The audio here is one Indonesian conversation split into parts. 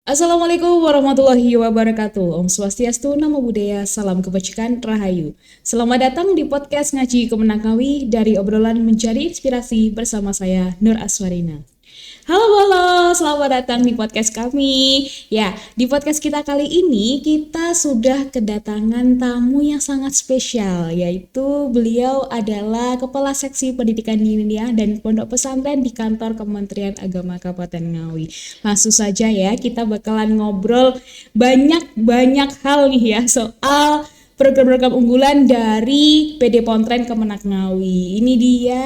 Assalamualaikum warahmatullahi wabarakatuh. Om Swastiastu, Namo Buddhaya, Salam Kebajikan, Rahayu. Selamat datang di podcast Ngaji Kemenangawi, dari obrolan menjadi inspirasi bersama saya, Nur Aswarina. Halo, selamat datang di podcast kami. Ya, di podcast kita kali ini kita sudah kedatangan tamu yang sangat spesial, yaitu beliau adalah Kepala Seksi Pendidikan Diniyah dan Pondok Pesantren di Kantor Kementerian Agama Kabupaten Ngawi. Langsung saja ya, kita bakalan ngobrol banyak hal nih ya soal program-program unggulan dari PD Pontren Kemenak Ngawi. Ini dia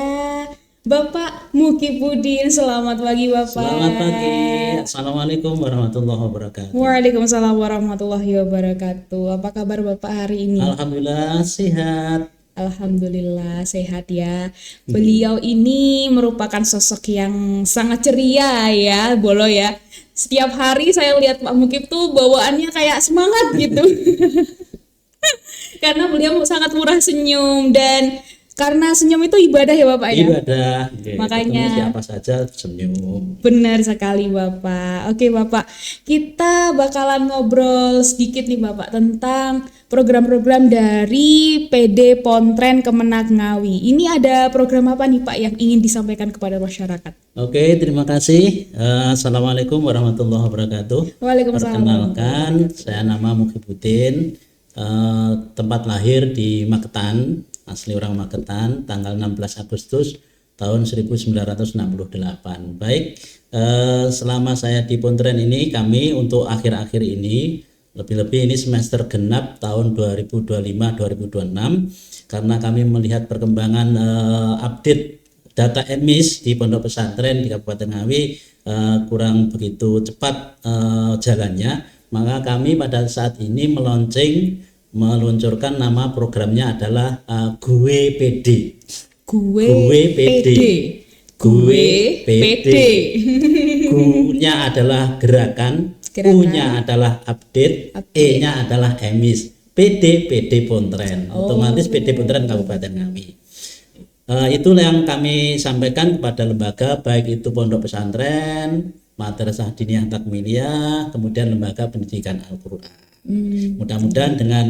Bapak Mukibudin. Selamat pagi Bapak. Selamat pagi. Assalamualaikum warahmatullahi wabarakatuh. Waalaikumsalam warahmatullahi wabarakatuh. Apa kabar Bapak hari ini? Alhamdulillah sehat. Alhamdulillah sehat ya. Beliau ini merupakan sosok yang sangat ceria ya, Bolo ya. Setiap hari saya lihat Pak Mukib tuh bawaannya kayak semangat gitu. Karena beliau sangat murah senyum, dan karena senyum itu ibadah ya Bapak ya. Ibadah. Makanya ketemu siapa saja senyum. benar sekali Bapak. Oke Bapak, kita bakalan ngobrol sedikit nih Bapak tentang program-program dari PD Pontren Kemenak Ngawi. Ini ada program apa nih Pak yang ingin disampaikan kepada masyarakat? Oke, terima kasih. Assalamualaikum warahmatullahi wabarakatuh. Waalaikumsalam. Perkenalkan, saya nama Mukibudin. Tempat lahir di Magetan, asli orang Magetan, tanggal 16 Agustus tahun 1968. Baik, selama saya di Pontren ini, kami untuk akhir-akhir ini, lebih-lebih ini semester genap tahun 2025-2026, karena kami melihat perkembangan update data emis di pondok pesantren di Kabupaten Ngawi kurang begitu cepat jalannya, maka kami pada saat ini meluncurkan nama programnya adalah Gue PD. Gue PD. Gue PD. Gu-nya adalah gerakan, U-nya adalah update, E-nya adalah emis. PD Pontren. Otomatis PD Pontren Kabupaten Ngawi. Itulah yang kami sampaikan kepada lembaga, baik itu pondok pesantren, madrasah diniyah takmiliyah, kemudian lembaga pendidikan Al-Quran. Mudah-mudahan dengan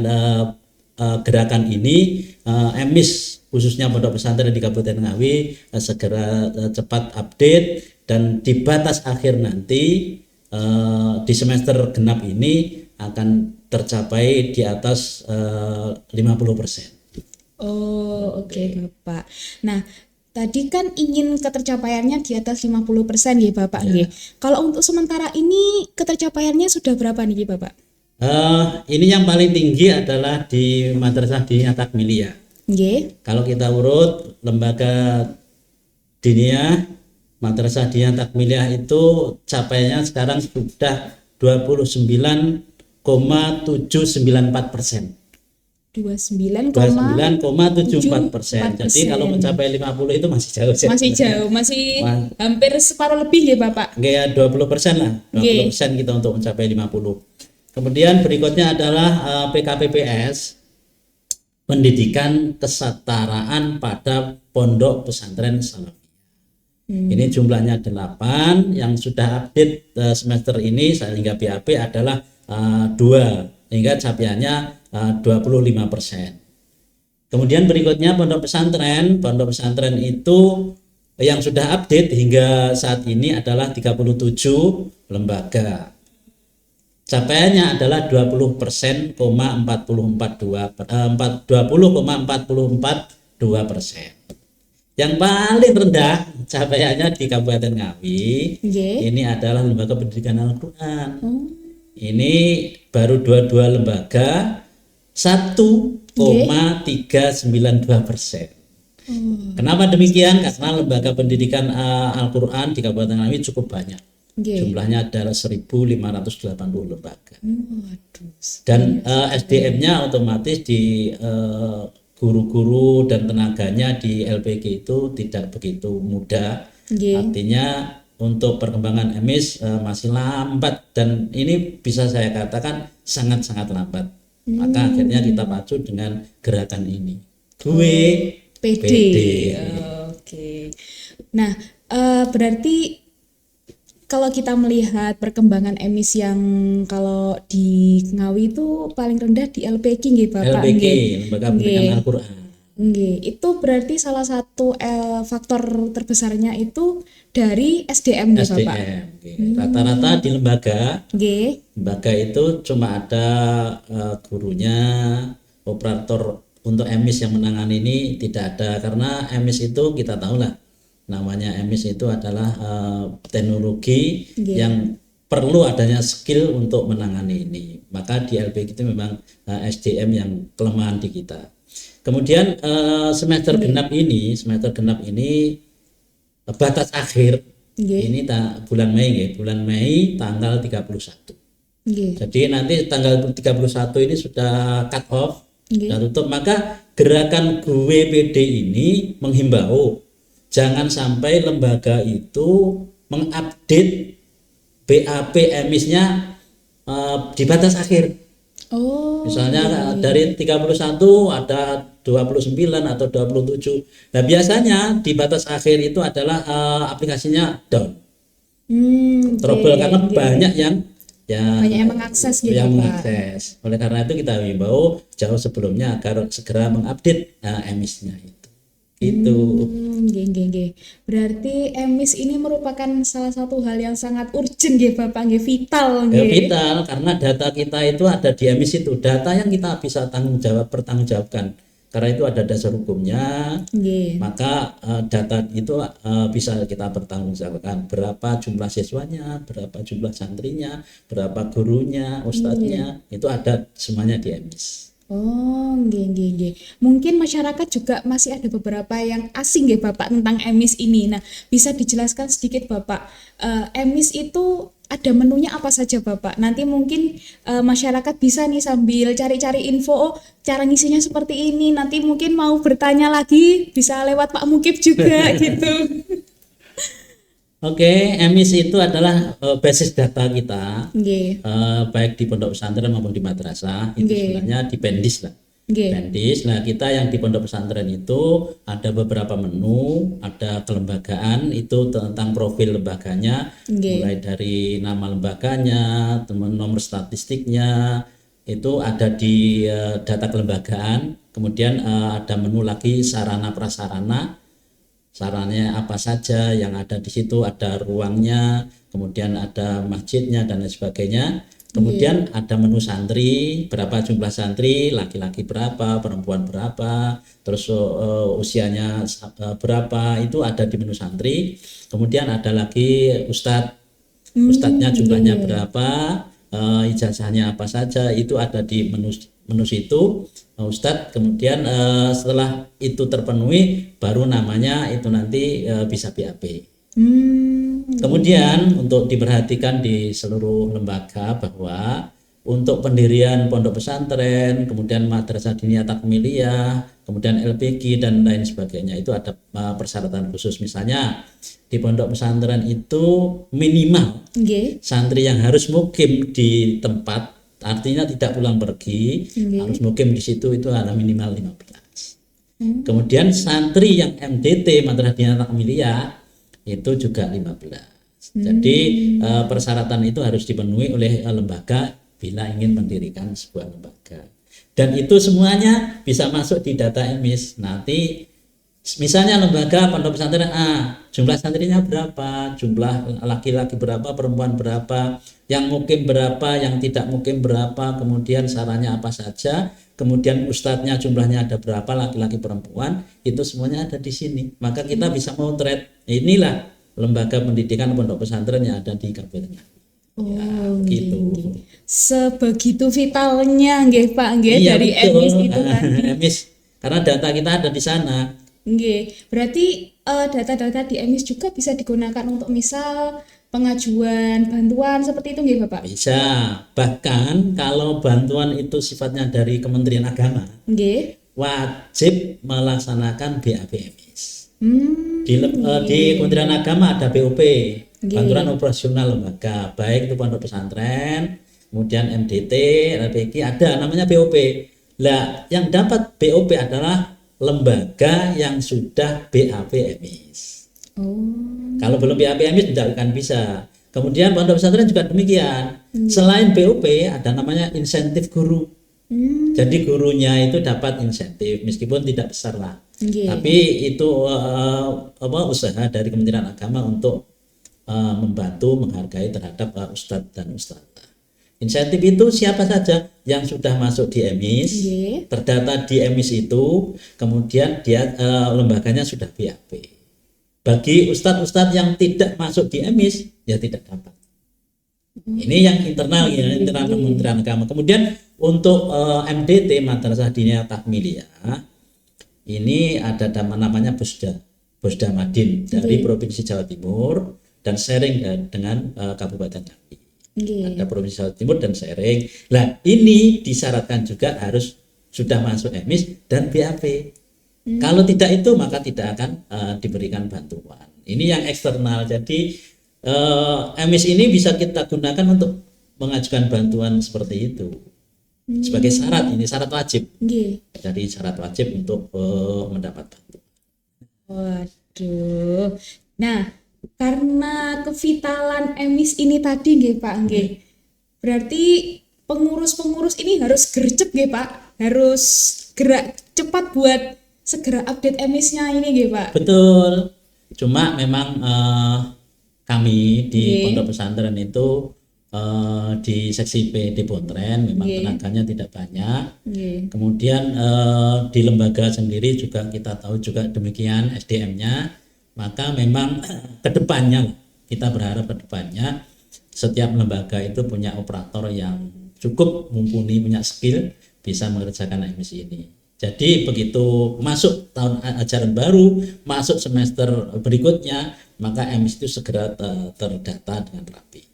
gerakan ini emis khususnya pondok pesantren di Kabupaten Ngawi segera cepat update, dan di batas akhir nanti di semester genap ini akan tercapai di atas 50%. Oh, oke Bapak. Nah, tadi kan ingin ketercapaiannya di atas 50% ya Bapak nggih. Kalau untuk sementara ini ketercapaiannya sudah berapa nih Bapak? Ini yang paling tinggi adalah di madrasah diniyah takmiliyah. Nggih. Kalau kita urut lembaga diniyah, madrasah diniyah takmiliyah itu capaiannya sekarang sudah 29,794%. 29,74%. Jadi kalau mencapai 50 itu masih jauh. Masih jauh, masih hampir separuh lebih ya Bapak. Ya 20% lah. 20% kita untuk mencapai 50. Kemudian berikutnya adalah PKPPS, Pendidikan Kesetaraan pada Pondok Pesantren Salafiyah. Ini jumlahnya 8, yang sudah update semester ini sehingga BAP adalah 2, hingga capaiannya 25%. Kemudian berikutnya pondok pesantren itu yang sudah update hingga saat ini adalah 37 lembaga. Capaiannya adalah 20,442%. Yang paling rendah capaiannya di Kabupaten Ngawi, ini adalah lembaga pendidikan Al-Quran. Ini baru 22 lembaga, 1,392%. Kenapa demikian? Karena lembaga pendidikan Al-Quran di Kabupaten Ngawi cukup banyak. Jumlahnya adalah 1.580 lembaga. Dan SDM-nya otomatis di guru-guru dan tenaganya di LPG itu tidak begitu mudah. Artinya untuk perkembangan emis masih lambat, dan ini bisa saya katakan sangat-sangat lambat. Maka akhirnya kita pacu dengan gerakan ini. Gue PD. Oke. Nah, berarti kalau kita melihat perkembangan emis yang kalau di Ngawi itu paling rendah di LPK nggih Bapak LPK, nggih. Lembaga Nggih. Pendidikan Al-Qur'an. Nggih, itu berarti salah satu faktor terbesarnya itu dari SDM nggih Bapak. SDM. Oke. Rata-rata di Nggih. lembaga itu cuma ada gurunya, operator untuk emis yang menangani ini tidak ada, karena emis itu kita tahu lah, namanya emis itu adalah teknologi Nggih. yang perlu adanya skill untuk menangani ini. Maka di LPK itu memang SDM yang kelemahan di kita. Kemudian semester genap ini batas akhir Nggih. ini bulan Mei nggih, bulan Mei tanggal 31. Nggih. Jadi nanti tanggal 31 ini sudah cut off, Nggih. sudah tutup. Maka gerakan Gue PD ini menghimbau jangan sampai lembaga itu mengupdate BAP emisnya di batas akhir. Oh. Misalnya dari 31 ada 29 atau 27. Nah, biasanya di batas akhir itu adalah aplikasinya down. Trouble karena banyak yang mengakses gitu yang Pak. mengakses. Oleh karena itu kita himbau jauh sebelumnya agar segera mengupdate emisnya itu. Itu. Nggih. Berarti emis ini merupakan salah satu hal yang sangat urgent nggih Bapak, nggih vital Ya, nggih. vital karena data kita itu ada di emis itu, data yang kita bisa pertanggungjawabkan. Karena itu ada dasar hukumnya, Nggih. maka data itu bisa kita pertanggungjawabkan. Berapa jumlah siswanya, berapa jumlah santrinya, berapa gurunya, ustadznya, itu ada semuanya di emis. Oh, nggih. Mungkin masyarakat juga masih ada beberapa yang asing nggih Bapak tentang emis ini. Nah, bisa dijelaskan sedikit Bapak, emis itu ada menunya apa saja Bapak? Nanti mungkin masyarakat bisa nih sambil cari-cari info, oh cara ngisinya seperti ini. Nanti mungkin mau bertanya lagi bisa lewat Pak Mukib juga gitu. Oke, emis itu adalah basis data kita, Nggih. baik di pondok pesantren maupun di madrasah. Itu sebenarnya di Pendis lah. Nggih. Pendis. Nah, kita yang di pondok pesantren itu ada beberapa menu, ada kelembagaan itu tentang profil lembaganya, mulai dari nama lembaganya, nomor statistiknya, itu ada di data kelembagaan. Kemudian ada menu lagi sarana prasarana. Sarannya apa saja yang ada di situ, ada ruangnya, kemudian ada masjidnya dan lain sebagainya. Kemudian ada menu santri, berapa jumlah santri, laki-laki berapa, perempuan berapa, terus usianya berapa, itu ada di menu santri. Kemudian ada lagi ustadznya jumlahnya berapa, ijazahnya apa saja, itu ada di menu situ. Ustadz, kemudian setelah itu terpenuhi baru namanya itu nanti bisa BAP. Kemudian untuk diperhatikan di seluruh lembaga bahwa untuk pendirian pondok pesantren, kemudian madrasah diniyah takmiliyah, kemudian LPG dan lain sebagainya itu ada persyaratan khusus. Misalnya di pondok pesantren itu minimal santri yang harus mukim di tempat, artinya tidak pulang pergi, harus mukim di situ itu ada minimal 15. Kemudian santri yang MDT madrasah diniyah takmiliyah itu juga 15. Jadi persyaratan itu harus dipenuhi oleh lembaga bila ingin mendirikan sebuah lembaga. Dan itu semuanya bisa masuk di data emis. Nanti misalnya lembaga pondok pesantren A, jumlah santrinya berapa, jumlah laki-laki berapa, perempuan berapa, yang mukim berapa, yang tidak mukim berapa, kemudian sarannya apa saja, kemudian ustadznya jumlahnya ada berapa, laki-laki perempuan, itu semuanya ada di sini. Maka kita bisa motret. Inilah lembaga pendidikan pondok pesantren yang ada di Kabupaten. Gitu. Sebegitu vitalnya nggih Pak nggih dari betul. emis itu tadi. Emis karena data kita ada di sana. Nggih. Berarti data-data di emis juga bisa digunakan untuk misal pengajuan bantuan seperti itu nggih Bapak? Bisa. Bahkan kalau bantuan itu sifatnya dari Kementerian Agama, wajib melaksanakan BAP emis. Di Kementerian Agama ada BOP, bantuan operasional lembaga, baik itu pondok pesantren, kemudian MDT, LPG, ada namanya BOP. Lah, yang dapat BOP adalah lembaga yang sudah BAP emis. Kalau belum BAP emis tidak akan bisa. Kemudian pondok pesantren juga demikian. Selain BUP ada namanya insentif guru. Jadi gurunya itu dapat insentif meskipun tidak besar lah. Tapi itu usaha dari Kementerian Agama untuk membantu menghargai terhadap ustadz dan ustadzah. Insentif itu siapa saja yang sudah masuk di EMIS, terdata di EMIS itu, kemudian dia lembaganya sudah BAP. Bagi ustadz-ustadz yang tidak masuk di EMIS, ya tidak dapat. Ini yang internal Kementerian Agama. Kemudian untuk MDT Madrasah Diniyah Takmiliyah, ini ada namanya Bosda Madin dari Provinsi Jawa Timur dan sharing dengan Kabupaten Jambi. Ada Provinsi Jawa Timur dan sharing. Nah, ini disyaratkan juga harus sudah masuk EMIS dan BAP. Kalau tidak itu maka tidak akan diberikan bantuan. Ini yang eksternal. Jadi EMIS ini bisa kita gunakan untuk mengajukan bantuan seperti itu sebagai syarat. Ini syarat wajib. Jadi syarat wajib untuk mendapat bantuan. Waduh. Nah, karena kevitalan EMIS ini tadi nggih Pak nggih. Berarti pengurus-pengurus ini harus gercep nggih Pak. Harus gerak cepat buat segera update EMIS-nya ini nggih Pak. Betul. Cuma memang kami di pondok pesantren itu di seksi PD Pontren memang tenaganya tidak banyak. Kemudian di lembaga sendiri juga kita tahu juga demikian SDM-nya. Maka memang kedepannya kita berharap kedepannya setiap lembaga itu punya operator yang cukup mumpuni, punya skill bisa mengerjakan EMIS ini. Jadi begitu masuk tahun ajaran baru, masuk semester berikutnya, maka EMIS itu segera terdata dengan rapi,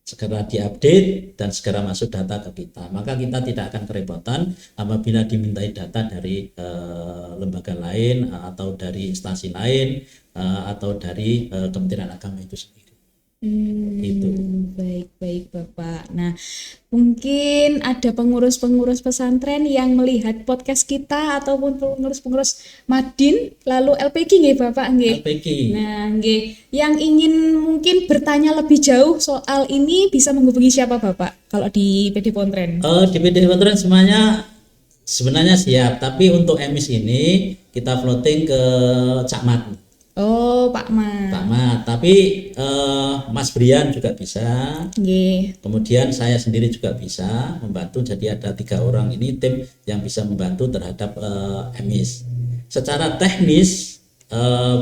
segera diupdate dan segera masuk data ke kita. Maka kita tidak akan kerepotan apabila dimintai data dari lembaga lain atau dari instansi lain atau dari Kementerian Agama itu sendiri. Itu. Baik Bapak. Nah, mungkin ada pengurus-pengurus pesantren yang melihat podcast kita ataupun pengurus-pengurus Madin lalu LPG nggih Bapak nggih. LPG. Nah, nggih, yang ingin mungkin bertanya lebih jauh soal ini bisa menghubungi siapa Bapak kalau di PD Pontren? Di PD Pontren sebenarnya siap, tapi untuk EMIS ini kita floating ke Cakmat. Oh, Pak Mat. Tapi Mas Brian juga bisa. Kemudian saya sendiri juga bisa membantu. Jadi ada 3 orang ini tim yang bisa membantu terhadap EMIS. Secara teknis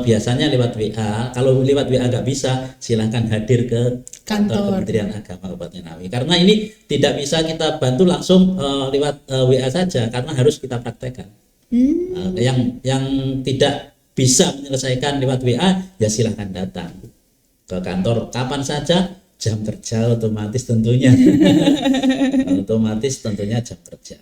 biasanya lewat WA. Kalau lewat WA nggak bisa, silahkan hadir ke kantor Kementerian Agama Kabupaten Ngawi. Karena ini tidak bisa kita bantu langsung lewat WA saja, karena harus kita praktekkan. Yang tidak bisa menyelesaikan lewat WA, ya silahkan datang ke kantor kapan saja, jam kerja otomatis tentunya. Otomatis tentunya jam kerja.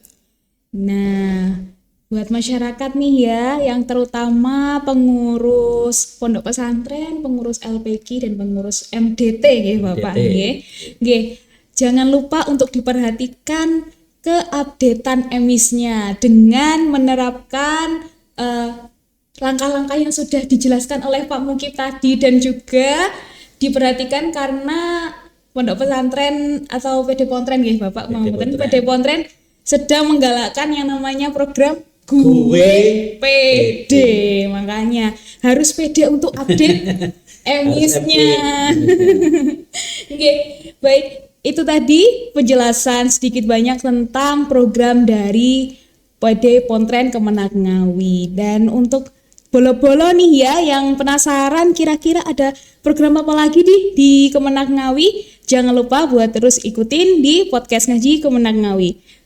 Nah, buat masyarakat nih ya, yang terutama pengurus pondok pesantren, pengurus LPG dan pengurus MDT nggih Bapak nggih. Jangan lupa untuk diperhatikan keupdatean EMIS-nya dengan menerapkan langkah-langkah yang sudah dijelaskan oleh Pak Mukib tadi, dan juga diperhatikan karena pondok pesantren atau PD Pontren nggih Bapak PD Pontren sedang menggalakkan yang namanya program Gue PD. Makanya harus PD untuk update EMIS-nya. Oke, baik, itu tadi penjelasan sedikit banyak tentang program dari PD Pontren Kemenag Ngawi. Dan untuk bolo-bolo nih ya yang penasaran kira-kira ada program apa lagi di Kemenag Ngawi, jangan lupa buat terus ikutin di podcast Ngaji Kemenag Ngawi.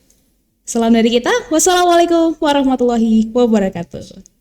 Salam dari kita, wassalamualaikum warahmatullahi wabarakatuh.